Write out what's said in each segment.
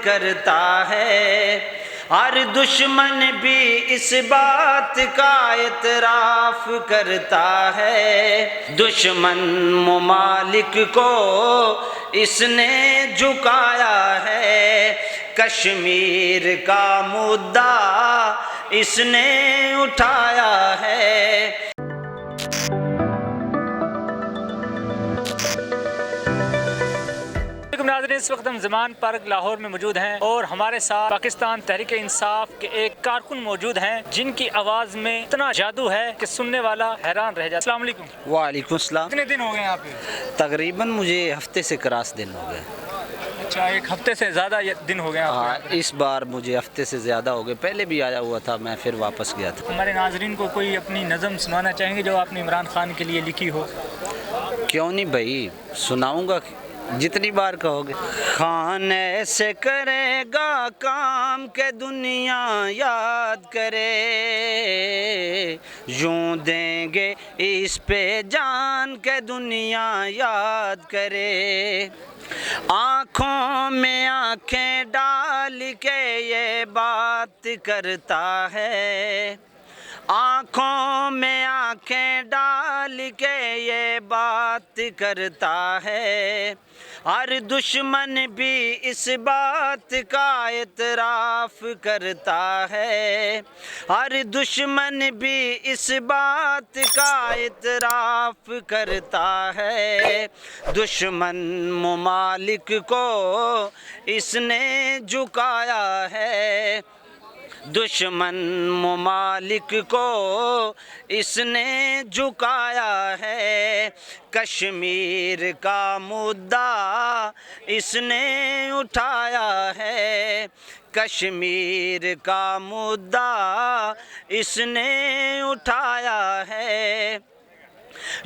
करता है। हर दुश्मन भी इस बात का इतराफ़ करता है। दुश्मन ममालिक को इसने झुकाया है। कश्मीर का मुद्दा इसने उठाया है। नाज़रीन, इस वक्त हम ज़मान पार्क लाहौर में मौजूद हैं और हमारे साथ पाकिस्तान तहरीक इंसाफ के एक कारकुन मौजूद हैं जिनकी आवाज़ में इतना जादू है कि सुनने वाला हैरान रह जाता है। अस्सलाम वालेकुम। वालेकुम सलाम। कितने दिन हो गए यहाँ पे? तकरीबन मुझे हफ्ते से क्रॉस दिन हो गए। अच्छा, एक हफ्ते से ज़्यादा दिन हो गए? हाँ, इस बार मुझे हफ्ते से ज़्यादा हो गए। पहले भी आया हुआ था, मैं फिर वापस गया था। हमारे नाजरीन को कोई अपनी नज़म सुनाना चाहेंगे जो आपने इमरान खान के लिए लिखी हो? क्यों नहीं भाई, सुनाऊंगा जितनी बार कहोगे। खान ऐसे करेगा काम के दुनिया याद करे, यूं देंगे इस पे जान के दुनिया याद करे। आँखों में आँखें डाल के ये बात करता है। आँखों में आँखें डाल के ये बात करता है। हर दुश्मन भी इस बात का इतराफ़ करता है। हर दुश्मन भी इस बात का इतराफ़ करता है। दुश्मन ममालिक को इसने झुकाया है। दुश्मन ममालिक को इसने झुकाया है। कश्मीर का मुद्दा इसने उठाया है। कश्मीर का मुद्दा इसने उठाया है।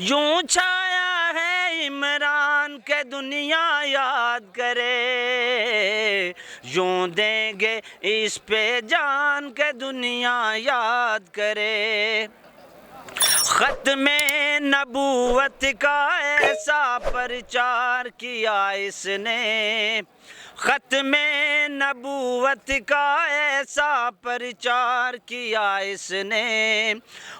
यूं छाया है इमरान के दुनिया याद करे, यूं देंगे इस पे जान के दुनिया याद करे। ख़त में नबूवत का ऐसा प्रचार किया इसने। ख़त में नबूवत का ऐसा प्रचार किया इसने।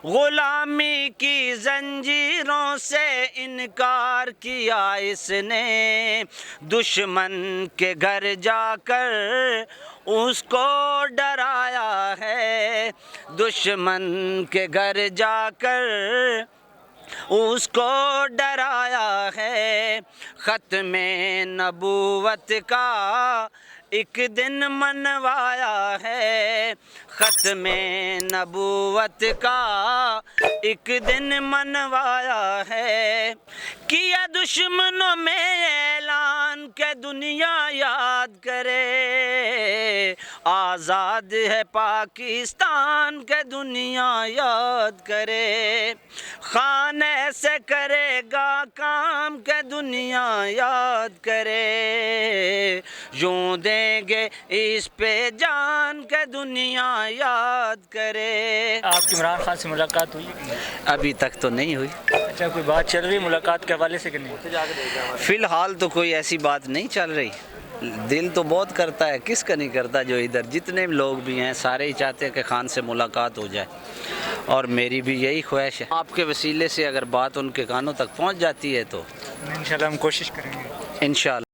ग़ुलामी की जंजीरों से इनकार किया इसने। दुश्मन के घर जाकर उसको डराया है। दुश्मन के घर जाकर उसको डराया है। ख़त में नबूवत का एक दिन मनवाया है। ख़त में नबूवत का एक दिन मनवाया है। किया दुश्मनों में ऐलान के दुनिया याद करे। आज़ाद है पाकिस्तान के दुनिया याद करे। खान ऐसे करेगा काम के दुनिया याद करे, यूं देंगे इस पे जान के दुनिया याद करे। आपकी इमरान खान से मुलाकात हुई है? अभी तक तो नहीं हुई। अच्छा, कोई बात चल रही मुलाकात के हवाले से कि नहीं? फ़िलहाल तो कोई ऐसी बात नहीं चल रही। दिल तो बहुत करता है, किसका नहीं करता। जो इधर जितने लोग भी हैं सारे ही चाहते हैं कि खान से मुलाकात हो जाए, और मेरी भी यही ख्वाहिश है। आपके वसीले से अगर बात उनके कानों तक पहुंच जाती है तो इंशाल्लाह हम कोशिश करेंगे। इंशाल्लाह।